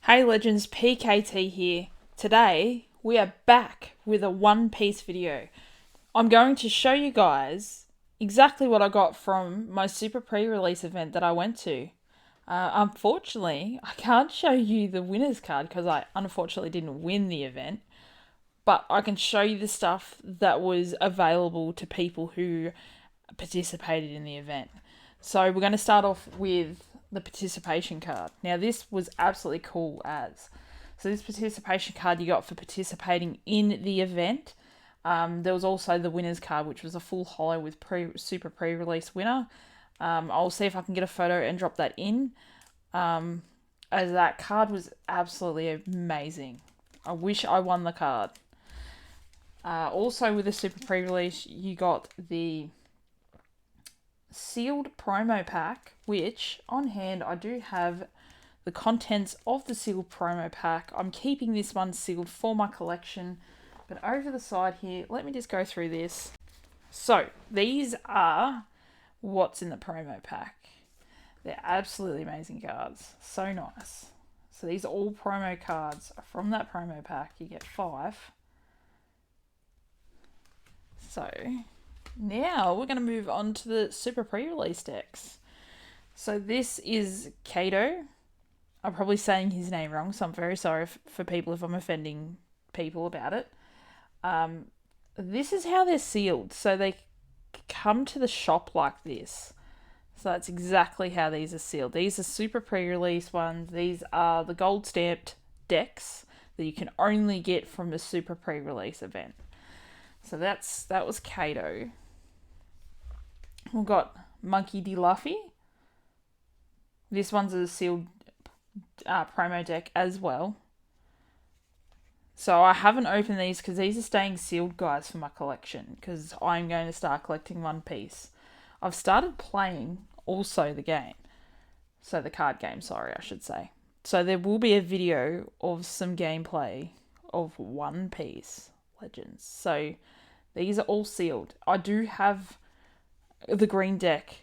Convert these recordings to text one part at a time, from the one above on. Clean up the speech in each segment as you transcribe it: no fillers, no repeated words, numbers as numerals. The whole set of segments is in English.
Hey Legends, PKT here. Today we are back with a One Piece video. I'm going to show you guys exactly what I got from my super pre-release event that I went to. Unfortunately, I can't show you the winner's card because I unfortunately didn't win the event, but I can show you the stuff that was available to people who participated in the event. So we're going to start off with the participation card. Now this was absolutely cool as. So this participation card you got for participating in the event. There was also the winner's card, which was a full holo with super pre-release winner. I'll see if I can get a photo and drop that in. As that card was absolutely amazing. I wish I won the card. Also with the super pre-release, you got the sealed promo pack, which on hand I do have the contents of the sealed promo pack. I'm keeping this one sealed for my collection, but over the side here, let me just go through this. So these are what's in the promo pack. They're absolutely amazing cards, so nice. So these are all promo cards from that promo pack. You get 5. So now we're going to move on to the super pre-release decks. So this is Kato. I'm probably saying his name wrong, so I'm very sorry for people if I'm offending people about it. This is how they're sealed. So they come to the shop like this. So that's exactly how these are sealed. These are super pre-release ones. These are the gold stamped decks that you can only get from the super pre-release event. So that was Kato. We've got Monkey D. Luffy. This one's a sealed promo deck as well. So I haven't opened these because these are staying sealed, guys, for my collection because I'm going to start collecting One Piece. I've started playing also the game. So the card game, sorry, I should say. So there will be a video of some gameplay of One Piece Legends. So these are all sealed. I do have the green deck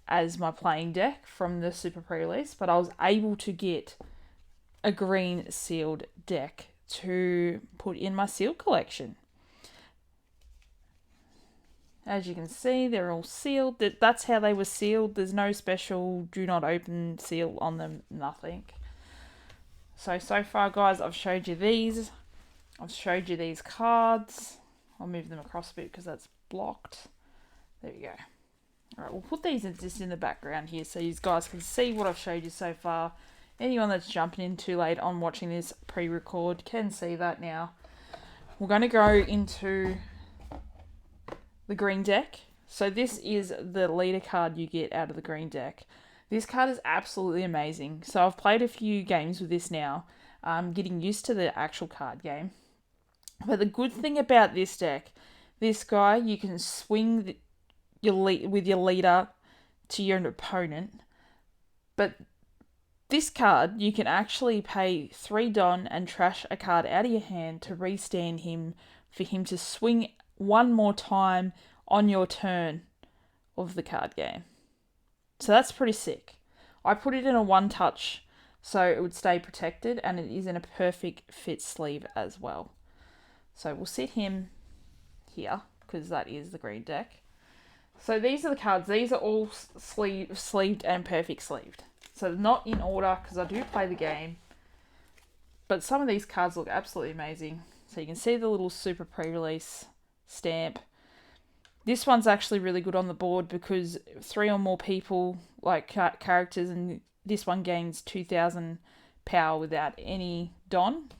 as my playing deck from the super pre-release, but I was able to get a green sealed deck to put in my sealed collection. As you can see, they're all sealed. That's how they were sealed. There's no special do not open seal on them, nothing. So far, guys, I've showed you these. I've showed you these cards. I'll move them across a bit because that's blocked. There we go. Alright, we'll put these just in the background here so you guys can see what I've showed you so far. Anyone that's jumping in too late on watching this pre-record can see that now. We're going to go into the green deck. So this is the leader card you get out of the green deck. This card is absolutely amazing. So I've played a few games with this now. I'm getting used to the actual card game. But the good thing about this deck, this guy, you can swing with your leader to your opponent. But this card, you can actually pay 3 Don and trash a card out of your hand to restand him for him to swing one more time on your turn of the card game. So that's pretty sick. I put it in a 1-touch so it would stay protected, and it is in a perfect fit sleeve as well. So we'll set him here because that is the green deck. So these are the cards. These are all sleeved and perfect sleeved. So not in order because I do play the game. But some of these cards look absolutely amazing. So you can see the little super pre-release stamp. This one's actually really good on the board because 3 or more people, like characters, and this one gains 2,000 power without any Don.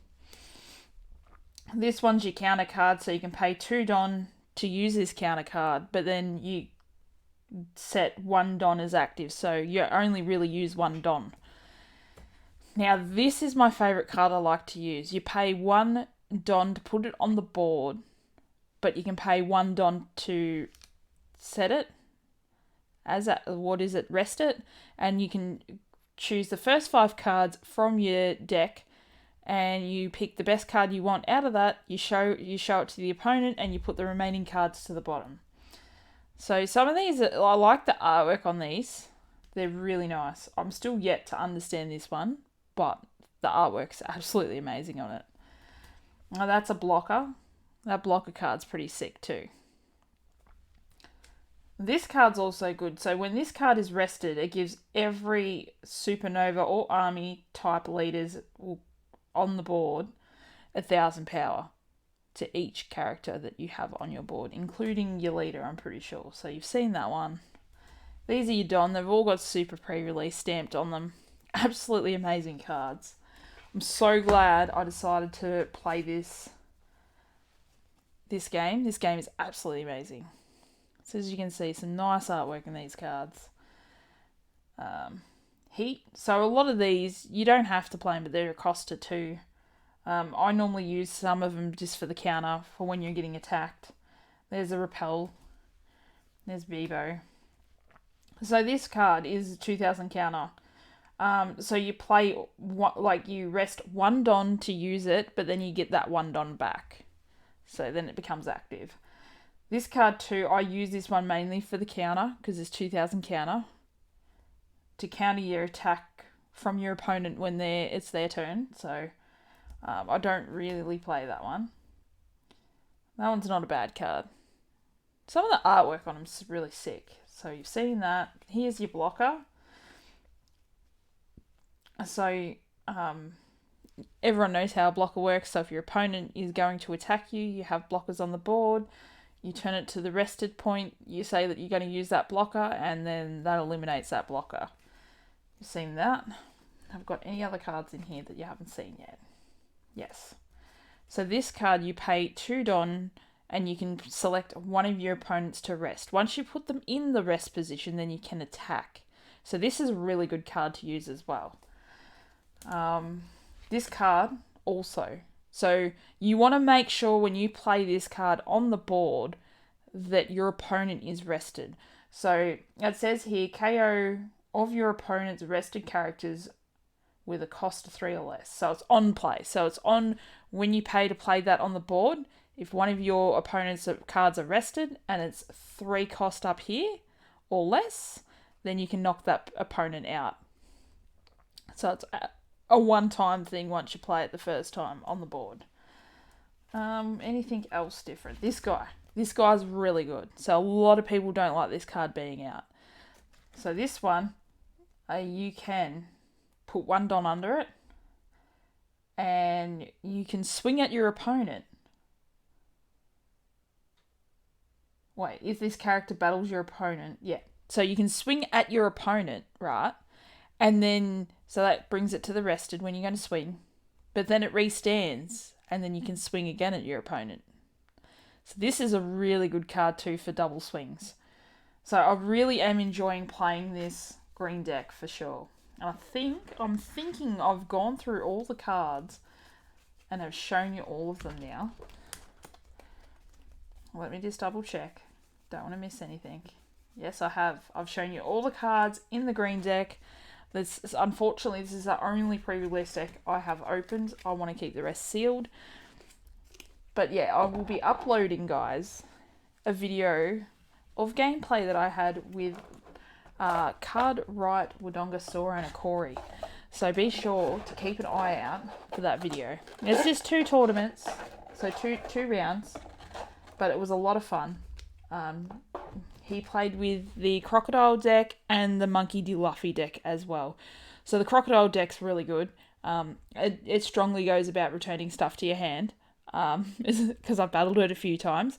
This one's your counter card, so you can pay 2 Don to use this counter card, but then you set 1 Don as active, so you only really use 1 Don. Now, this is my favourite card I like to use. You pay 1 Don to put it on the board, but you can pay 1 Don to set it, rest it, and you can choose the first 5 cards from your deck, and you pick the best card you want out of that, you show it to the opponent, and you put the remaining cards to the bottom. So some of these, I like the artwork on these. They're really nice. I'm still yet to understand this one, but the artwork's absolutely amazing on it. Now that's a blocker. That blocker card's pretty sick too. This card's also good. So when this card is rested, it gives every supernova or army type leaders on the board 1,000 power to each character that you have on your board, including your leader, I'm pretty sure. So you've seen that one. These are your Don. They've all got super pre-release stamped on them. Absolutely amazing cards. I'm so glad I decided to play this game. This game is absolutely amazing. So as you can see, some nice artwork in these cards. Heat. So a lot of these, you don't have to play them, but they're a coster too. I normally use some of them just for the counter, for when you're getting attacked. There's a Repel. There's Bevo. So this card is a 2,000 counter. So you play, you rest 1 Don to use it, but then you get that 1 Don back. So then it becomes active. This card too, I use this one mainly for the counter, because it's 2,000 counter. To counter your attack from your opponent when it's their turn. So I don't really play that one. That one's not a bad card. Some of the artwork on them is really sick. So you've seen that. Here's your blocker. So everyone knows how a blocker works. So if your opponent is going to attack you, you have blockers on the board. You turn it to the rested point. You say that you're going to use that blocker, and then that eliminates that blocker. You've seen that. I've got any other cards in here that you haven't seen yet? Yes. So this card, you pay 2 Don, and you can select one of your opponents to rest. Once you put them in the rest position, then you can attack. So this is a really good card to use as well. This card also. So you want to make sure when you play this card on the board that your opponent is rested. So it says here, KO of your opponent's rested characters with a cost of 3 or less. So it's on play. So it's on when you pay to play that on the board. If one of your opponent's cards are rested and it's 3 cost up here or less, then you can knock that opponent out. So it's a one-time thing once you play it the first time on the board. Anything else different? This guy's really good. So a lot of people don't like this card being out. So this one, you can put 1 Don under it, and you can swing at your opponent. Wait, if this character battles your opponent, yeah. So you can swing at your opponent, right? And then, so that brings it to the rested when you're going to swing. But then it restands, and then you can swing again at your opponent. So this is a really good card too for double swings. So I really am enjoying playing this green deck for sure. And I'm thinking I've gone through all the cards and have shown you all of them now. Let me just double check. Don't want to miss anything. Yes, I have. I've shown you all the cards in the green deck. Unfortunately, this is the only pre-release deck I have opened. I want to keep the rest sealed. But yeah, I will be uploading, guys, a video of gameplay that I had with Card RIOT, WODONGA, Sora, and Akori. So be sure to keep an eye out for that video. It's just 2 tournaments, so two rounds, but it was a lot of fun. He played with the Crocodile deck and the Monkey D. Luffy deck as well. So the Crocodile deck's really good. It strongly goes about returning stuff to your hand, because I've battled it a few times.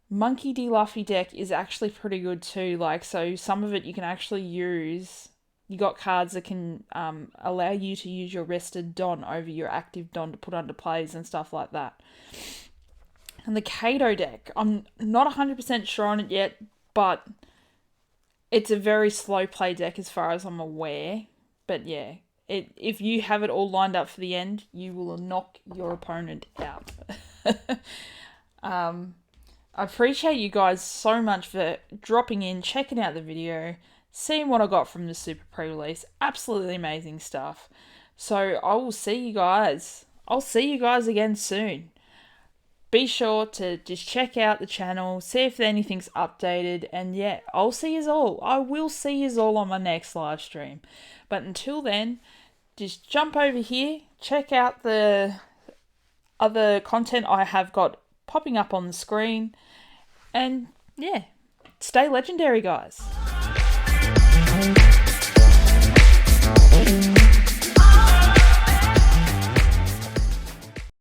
Monkey D. Luffy deck is actually pretty good too. So some of it you can actually use. You got cards that can allow you to use your rested Don over your active Don to put under plays and stuff like that. And the Kato deck, I'm not 100% sure on it yet, but it's a very slow play deck as far as I'm aware. But yeah, if you have it all lined up for the end, you will knock your opponent out. I appreciate you guys so much for dropping in, checking out the video, seeing what I got from the Super Pre-Release. Absolutely amazing stuff. So I will see you guys. I'll see you guys again soon. Be sure to just check out the channel, see if anything's updated, and yeah, I'll see you all. I will see you all on my next live stream. But until then, just jump over here, check out the other content I have got popping up on the screen, and yeah, stay legendary, guys.